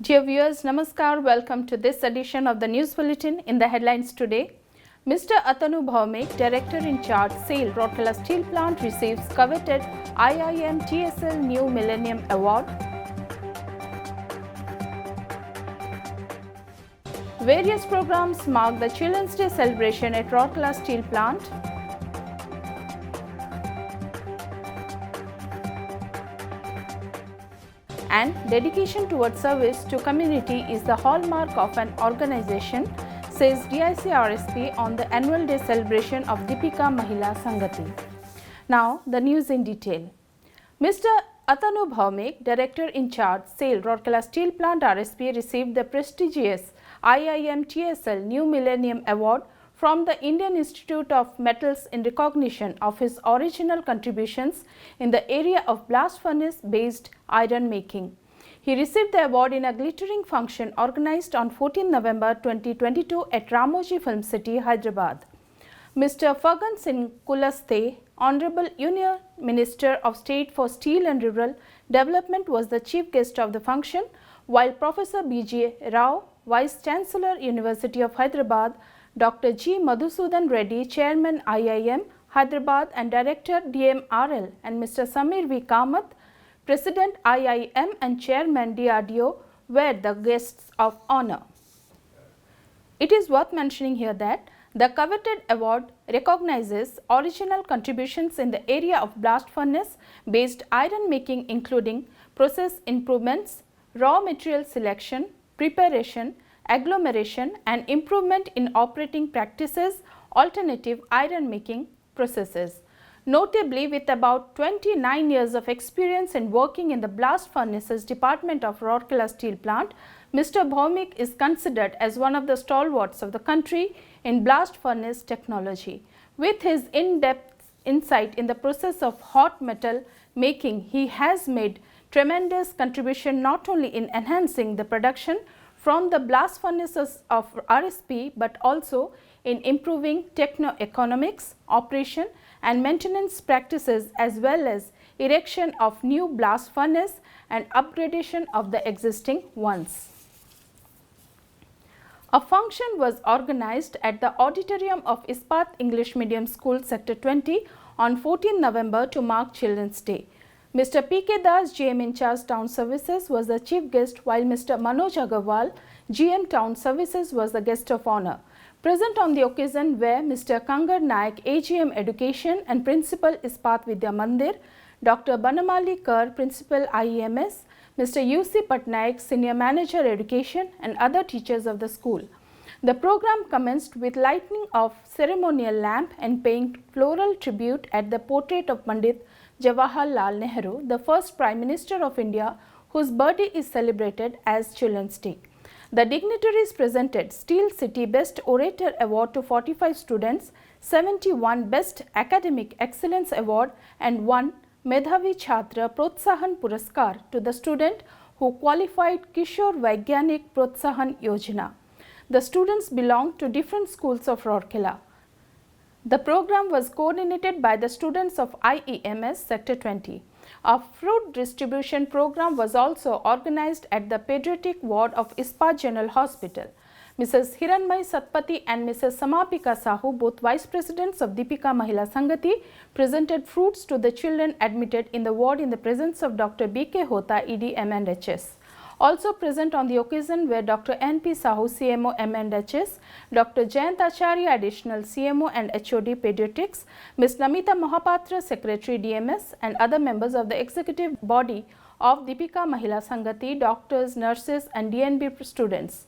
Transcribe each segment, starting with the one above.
Dear viewers, Namaskar. Welcome to this edition of the News Bulletin. In the headlines today, Mr. Atanu Bhaumik, Director in Charge, SAIL, Rourkela Steel Plant receives coveted IIM TSL New Millennium Award. Various programs mark the Children's Day celebration at Rourkela Steel Plant. And dedication towards service to community is the hallmark of an organization, says DIC RSP on the annual day celebration of Deepika Mahila Sangati. Now, the news in detail. Mr. Atanu Bhaumik, Director in Charge, SAIL, Rourkela Steel Plant RSP, received the prestigious IIM TSL New Millennium Award from the Indian Institute of Metals in recognition of his original contributions in the area of blast furnace-based iron making. He received the award in a glittering function organized on 14 November 2022 at Ramoji Film City, Hyderabad. Mr. Fagan Singh Kulaste, Honorable Union Minister of State for Steel and Rural Development, was the chief guest of the function, while Professor B.J. Rao, Vice Chancellor, University of Hyderabad, Dr. G. Madhusudan Reddy, Chairman IIM, Hyderabad and Director DMRL, and Mr. Samir V. Kamath, President IIM and Chairman DRDO, were the guests of honor. It is worth mentioning here that the coveted award recognizes original contributions in the area of blast furnace-based iron making, including process improvements, raw material selection, preparation, agglomeration and improvement in operating practices, alternative iron making processes. Notably, with about 29 years of experience in working in the blast furnaces department of Rourkela Steel Plant, Mr. Bhaumik is considered as one of the stalwarts of the country in blast furnace technology. With his in-depth insight in the process of hot metal making, he has made tremendous contribution not only in enhancing the production from the blast furnaces of RSP, but also in improving techno-economics, operation and maintenance practices, as well as erection of new blast furnace and upgradation of the existing ones. A function was organized at the auditorium of Ispat English Medium School, Sector 20 on 14 November to mark Children's Day. Mr. P.K. Das, GM in Charge Town Services, was the chief guest, while Mr. Manoj Agarwal, GM Town Services, was the guest of honor. Present on the occasion were Mr. Kangar Naik, AGM Education and Principal Ispat Vidya Mandir, Dr. Banamali Kar, Principal IEMS, Mr. U.C. Patnaik, Senior Manager Education, and other teachers of the school. The program commenced with lighting of ceremonial lamp and paying floral tribute at the portrait of Pandit Jawaharlal Nehru, the first Prime Minister of India, whose birthday is celebrated as Children's Day. The dignitaries presented Steel City Best Orator Award to 45 students, 71 Best Academic Excellence Award and 1 Medhavi Chhatra Protsahan Puraskar to the student who qualified Kishore Vaigyanik Protsahan Yojana. The students belonged to different schools of Rourkela. The program was coordinated by the students of IEMS Sector 20. A fruit distribution program was also organized at the pediatric ward of Ispat General Hospital. Mrs. Hiranmai Satpathy and Mrs. Samapika Sahu, both Vice Presidents of Deepika Mahila Sangati, presented fruits to the children admitted in the ward in the presence of Dr. B.K. Hota, ED M&HS. Also present on the occasion were Dr. N.P. Sahu, CMO M&HS, Dr. Jayant Acharya, Additional CMO and HOD Pediatrics, Ms. Namita Mohapatra, Secretary DMS, and other members of the executive body of Deepika Mahila Sangati, doctors, nurses and DNB students.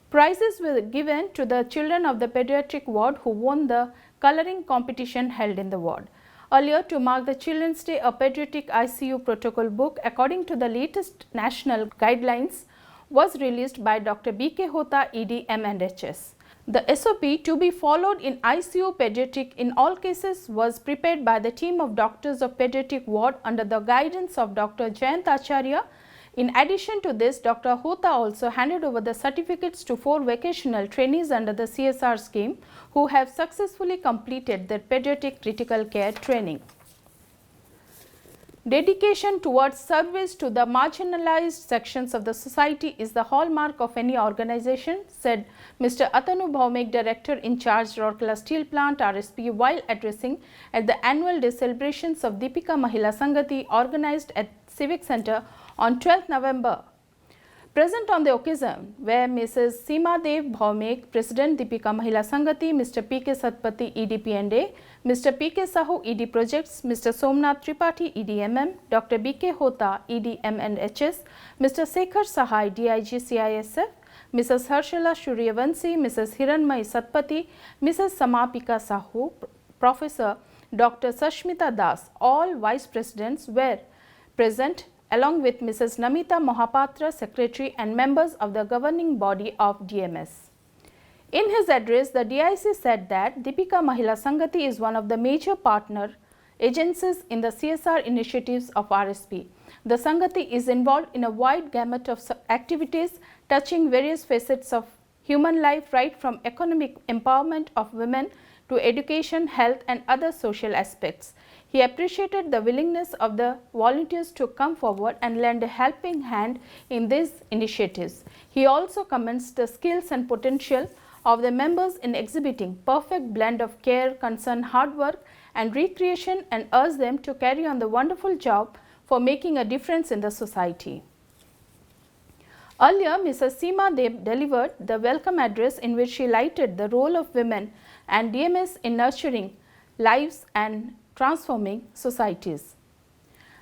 Prizes were given to the children of the pediatric ward who won the coloring competition held in the ward. Earlier, to mark the Children's Day, a pediatric ICU protocol book according to the latest national guidelines was released by Dr. B.K. Hota, ED M&HS. The SOP to be followed in ICU pediatric in all cases was prepared by the team of doctors of pediatric ward under the guidance of Dr. Jayant Acharya. In addition to this, Dr. Hota also handed over the certificates to 4 vocational trainees under the CSR scheme who have successfully completed their pediatric critical care training. Dedication towards service to the marginalized sections of the society is the hallmark of any organization, said Mr. Atanu Bhaumik, Director in charge, Rourkela Steel Plant, RSP, while addressing at the annual day celebrations of Deepika Mahila Sangati organized at Civic Center on 12th November. Present on the occasion were Mrs. Seema Dev Bhaumik, President Deepika Mahila Sangati, Mr. P.K. Satpathy, ED-P&A, Mr. P.K. Sahu, ED Projects, Mr. Somnath Tripathi, ED-MM, Dr. B.K. Hota, ED-M&HS, Mr. Sekhar Sahai, DIG CISF, Mrs. Harshila Suryavanshi, Mrs. Hiranmai Satpathy, Mrs. Samapika Sahu, Professor Dr. Sashmita Das, all Vice Presidents were present along with Mrs. Namita Mohapatra, Secretary and members of the governing body of DMS. In his address, the DIC said that Deepika Mahila Sangati is one of the major partner agencies in the CSR initiatives of RSP. The Sangati is involved in a wide gamut of activities touching various facets of human life, right from economic empowerment of women to education, health and other social aspects. He appreciated the willingness of the volunteers to come forward and lend a helping hand in these initiatives. He also commends the skills and potential of the members in exhibiting perfect blend of care, concern, hard work and recreation, and urged them to carry on the wonderful job for making a difference in the society. Earlier, Mrs. Seema Dev delivered the welcome address in which she lighted the role of women and DMS in nurturing lives and transforming societies.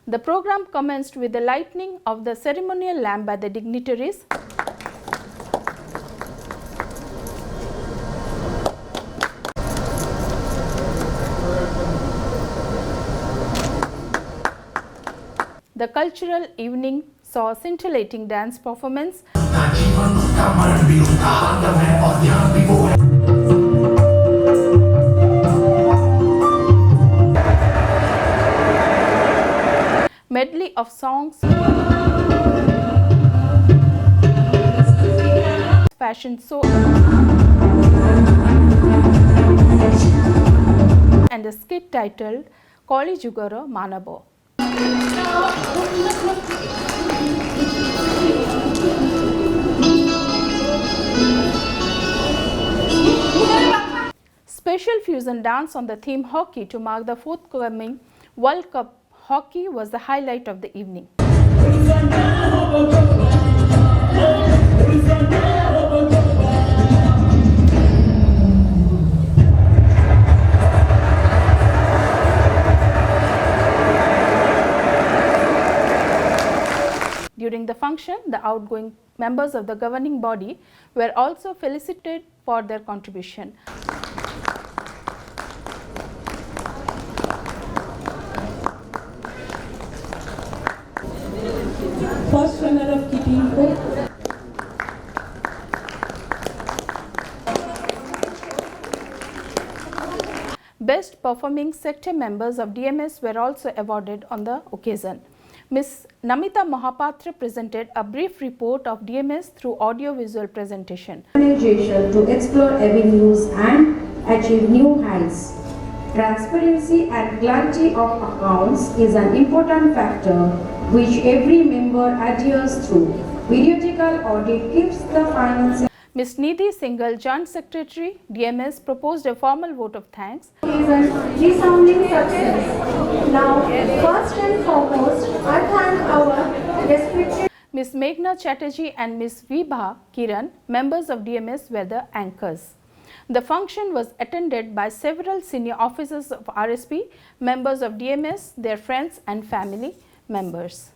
The program commenced with the lighting of the ceremonial lamp by the dignitaries. The cultural evening saw a scintillating dance performance medley of songs, fashion show and a skit titled Koli Jugara Manabo. Special fusion dance on the theme hockey to mark the forthcoming World Cup hockey was the highlight of the evening. During the function, the outgoing members of the governing body were also felicitated for their contribution. First runner-up की team को Best performing sector members of DMS were also awarded on the occasion. Ms. Namita Mohapatra presented a brief report of DMS through audio-visual presentation. To explore avenues and achieve new heights. Transparency and clarity of accounts is an important factor which every member adheres to. Periodical audit keeps the finances. Ms. Nidhi Singhal, Joint Secretary, DMS, proposed a formal vote of thanks. Is a resounding success. Now, first and foremost, I thank our respected Ms. Meghna Chatterjee and Ms. Vibha Kiran, members of DMS, were the anchors. The function was attended by several senior officers of RSP, members of DMS, their friends and family members.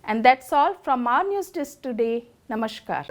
And that's all from our news desk today. Namaskar.